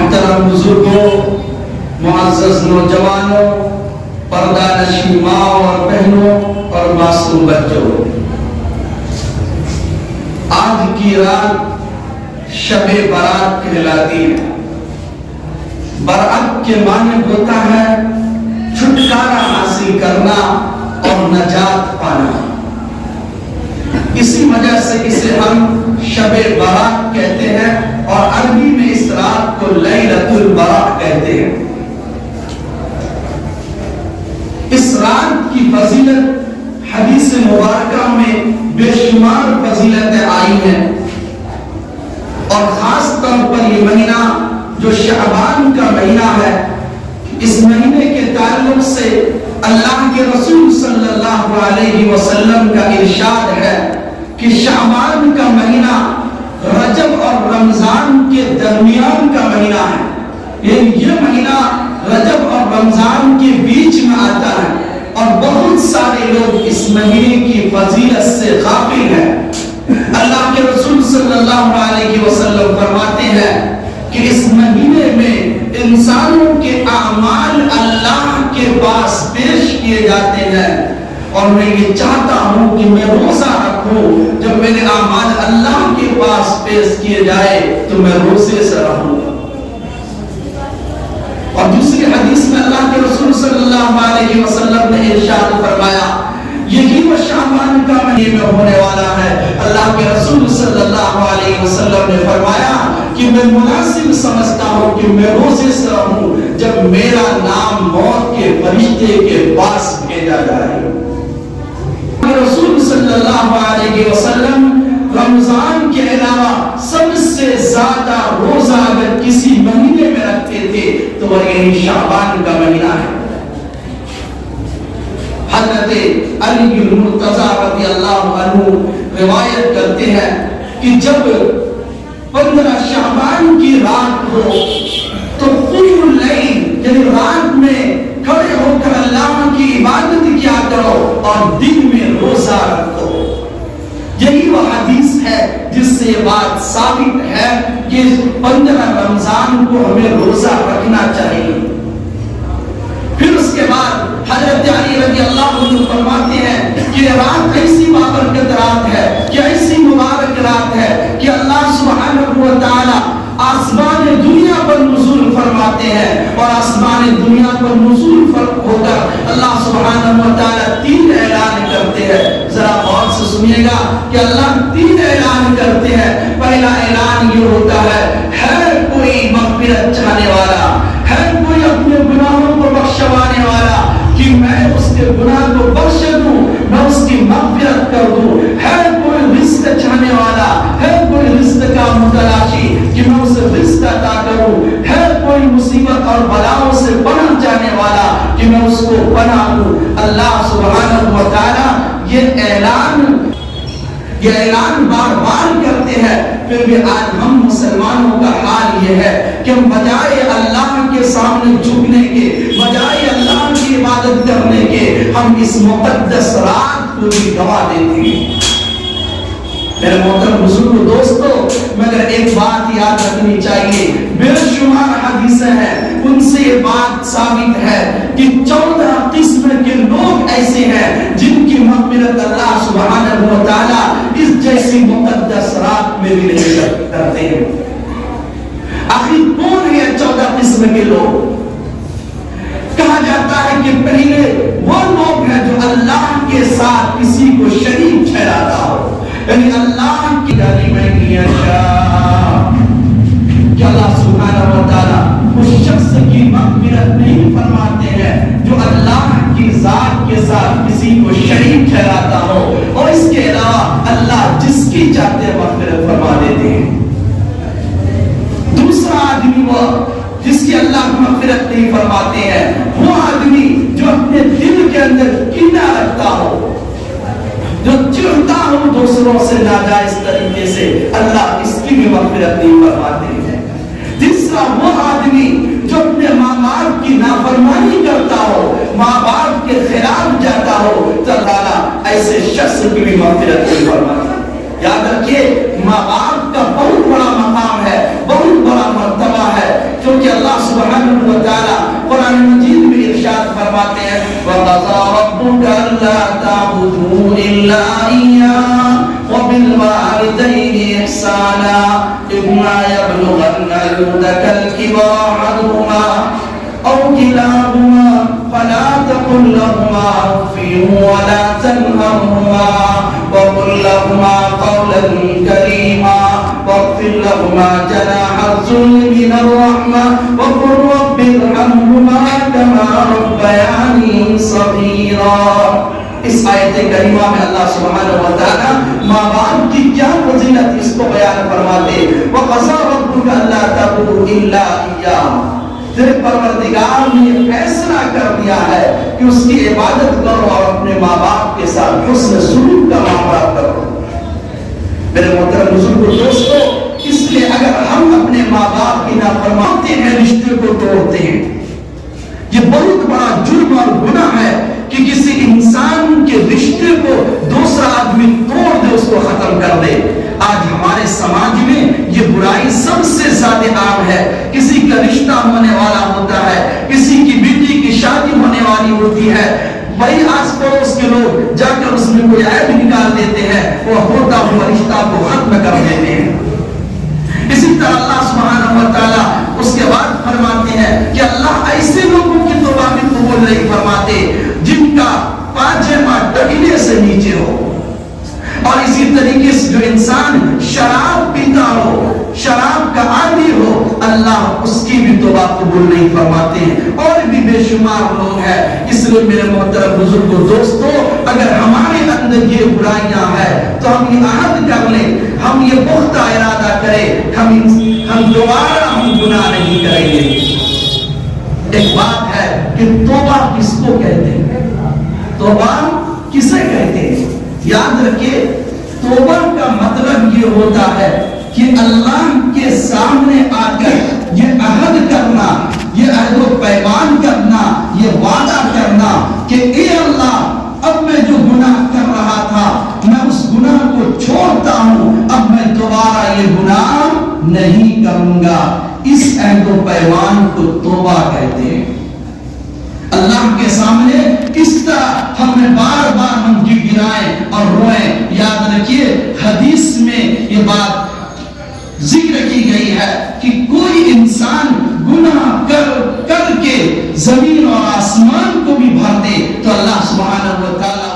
محترم بزرگوں، معزز نوجوانوں، پردہ نشین ماں اور بہنوں اور معصوم بچوں، آج کی رات شب برات کہلاتی ہے۔ برات کے معنی ہوتا ہے چھٹکارا حاصل کرنا اور نجات پانا۔ اسی وجہ سے اسے ہم شب برات کہتے ہیں اور عربی میں اس رات کو لیلۃ البراء کہتے ہیں۔ اس رات کی فضیلت حدیث مبارکہ میں بے شمار فضیلتیں آئی ہیں، اور خاص طور پر یہ مہینہ جو شعبان کا مہینہ ہے، اس مہینے کے تعلق سے اللہ کے رسول صلی اللہ علیہ وسلم کا ارشاد ہے کہ شعبان کا مہینہ رجب اور رمضان کے درمیان کا مہینہ ہے، یعنی یہ مہینہ رجب اور رمضان کے بیچ میں آتا ہے، اور بہت سارے لوگ اس مہینے کی فضیلت سے غافل ہیں۔ اللہ کے رسول صلی اللہ علیہ وسلم فرماتے ہیں کہ اس مہینے میں انسانوں کے اعمال اللہ کے پاس پیش کیے جاتے ہیں، اور میں یہ چاہتا ہوں کہ میں روزہ رکھوں، جب میرے اعمال اللہ کے پاس پیش کیے جائے تو میں روزے سے رہوں گا۔ اور دوسری حدیث میں اللہ کے رسول صلی اللہ علیہ وسلم نے ارشاد فرمایا، یہی وہ شعبان کا مہینہ ہونے والا ہے۔ اللہ کے رسول صلی اللہ علیہ وسلم نے فرمایا کہ میں مناسب سمجھتا ہوں کہ میں روزے سے رہوں جب میرا نام موت کے فرشتے کے پاس بھیجا جائے۔ رسول صلی اللہ علیہ وسلم رمضان کے علاوہ سب سے زیادہ روزہ اگر کسی مہینے میں رکھتے تھے تو وہ یہی شعبان کا مہینہ ہے۔ حضرت علی المرتضی رضی اللہ عنہ روایت کرتے ہیں کہ جب 15 شعبان کی رات ہو تو قیام اللیل یعنی رات میں کھڑے ہو کر اللہ کی عبادت کیا کرو اور دن میں روزہ رکھو۔ یہی وہ حدیث ہے جس سے یہ بات ثابت ہے کہ 15 رمضان کو ہمیں روزہ رکھنا چاہیے۔ پھر اس کے بعد حضرت علی رضی اللہ عنہ فرماتے ہیں کہ رات ایسی بابرکت رات ہے کہ ایسی مبارک رات ہے کہ اللہ سبحانہ و تعالی آسمان دنیا پر نزول فرماتے ہیں، اور آسمان دنیا پر نزول ہو کر اللہ سبحانہ و تعالی 3 اعلان کرتے ہیں۔ ذرا غور سے سنیے گا کہ اللہ 3 اعلان کرتے ہیں۔ پہلا اعلان یہ ہوتا ہے کوئی مغفرت چاہنے والا، ہے کوئی اپنے گناہوں کو بخشوانے والا کہ میں اس کے گناہ کو بخش دوں، میں اس کی مغفرت کر دوں، ہے کوئی رزق چاہنے والا، ہے کوئی رزق کا متلاشی کہ میں اسے رزق عطا کروں، ہے کوئی مصیبت اور بلاؤں سے پناہ چاہنے والا کہ میں اس کو پناہ دوں۔ اللہ سبحانہ و تعالی یہ اعلان بار بار کرتے ہیں، پھر بھی آج ہم مسلمانوں کا حال یہ ہے کہ ہم بجائے اللہ کے سامنے جھکنے کے، بجائے اللہ کی عبادت کرنے کے، ہم اس مقدس رات کو بھی گوا دیتے ہیں۔ میرے محترم بزرگوں دوستو، مگر ایک بات یاد رکھنی چاہیے، بے شمار حدیثیں ہیں، ان سے یہ بات ثابت ہے کہ 14 قسم کے لوگ ایسے ہیں جن کی مغفرت اللہ سبحانہ و تعالی اس جیسی مقدس رات میں بھی نہیں کرتے ہیں۔ آخر کون ہے 14 قسم کے لوگ؟ کہا جاتا ہے کہ پہلے وہ لوگ ہیں جو اللہ کے ساتھ کسی کو شریک ٹھہراتا ہو، یعنی اللہ کی داری میں کیا کہ اللہ سبحانہ و تعالی اس شخص کی مغفرت نہیں فرماتے ہیں جو اللہ کی ذات کے ساتھ کسی کو شریک ٹھہراتا ہو، اور اس کے علاوہ اللہ جس کی چاہتے مغفرت فرما دیتے ہیں۔ دوسرا آدمی وہ جس کی اللہ مغفرت نہیں فرماتے ہیں، وہ آدمی جو اپنے دل کے اندر کینہ رکھتا ہو، جو چڑھتا ہو دوسروں سے ناجائز طریقے سے، اللہ اس کی بھی مغفرت نہیں فرماتے ہیں۔ تیسرا وہ آدمی جو اپنے ماں باپ کی نافرمانی کرتا ہو، ماں باپ کے خلاف جاتا ہو، تو اللہ ایسے شخص کی بھی مغفرت نہیں فرماتا۔ یاد رکھیے، ماں باپ کا بہت بڑا مقام ہے، بہت بڑا مرتبہ ہے، کیونکہ تعبدوا إلا إياه وبالوالدين إحسانا إما يبلغن عندك الكبر أحدهما أو كلاهما فلا تقل لهما أف ولا تنهرهما وقل لهما قولا كريما واغفر لهما جناح الذل من الرحمة وقل رب ارحمهما كما ربياني صغيرا. اس آیت کریمہ میں اللہ سبحانہ و تعالی ماں باپ کی کیا فضیلت اس کو بیان فرماتے. وَقَضَىٰ رَبُّكَ أَلَّا تَعْبُدُوا إِلَّا إِيَّاهُ. تیرے پروردگار نے یہ فیصلہ کر دیا ہے کہ اس کی عبادت کرو اور اپنے ماں باپ کے ساتھ حسن سلوک کا معاملہ کرو. میرے محترم بزرگوں دوستو، اس لیے اگر ہم اپنے ماں باپ کی نافرمانی ہیں، رشتے کو توڑتے ہیں، یہ بہت بڑا جرم اور گناہ ہے کہ کسی انسان کے رشتے کو دوسرا آدمی توڑ دے، اس کو ختم کر دے. آج ہمارے سماج میں یہ برائی سب سے زیادہ عام ہے. کسی کا رشتہ ہونے والا ہوتا ہے، کسی کی بیٹی کی شادی ہونے والی ہوتی ہے، وہی آس پڑوس کے لوگ جا کر اس میں کوئی عیب نکال دیتے ہیں، وہ ہوتا ہوا رشتہ کو ختم کر دیتے ہیں. اسی طرح اللہ سبحانہ و تعالیٰ اس کے بعد فرماتے ہیں کہ اللہ ایسے لوگوں کی توبہ بھی قبول نہیں فرماتے جن کا پاجامہ ٹکنے سے نیچے ہو. اور اسی طریقے سے جو انسان شراب پیتا ہو، شراب کا عادی ہو، اللہ اس کی بھی توبہ قبول نہیں فرماتے ہیں. اور بھی بے شمار لوگ ہیں. اس لیے میرے محترم بزرگوں دوستو، اگر ہمارے اندر یہ برائیاں ہیں تو ہم یہ عہد کر لیں، ہم یہ پختہ ارادہ کریں، ہم دوبارہ گناہ نہیں کریں گے. ایک بات ہے کہ توبہ کس کو کہتے ہیں، توبہ کسے کہتے ہیں؟ یاد رکھیے، توبہ کا مطلب یہ ہوتا ہے کہ اللہ کے سامنے آ کر یہ عہد کرنا، یہ عہد و پیمان کرنا، یہ وعدہ کرنا کہ اے اللہ، اب میں جو گناہ کر رہا تھا میں اس گناہ کو چھوڑتا ہوں، اب میں دوبارہ یہ گناہ نہیں کروں گا. اس عہد و پیمان کو توبہ کہتے ہیں. اللہ کے سامنے اس طرح ہمیں بار بار ہم گر گرائیں اور روئیں. یاد رکھیے، حدیث میں یہ بات ذکر کی گئی ہے کہ کوئی انسان گناہ کر کے زمین اور آسمان کو بھی بھر دے تو اللہ سبحانہ و تعالیٰ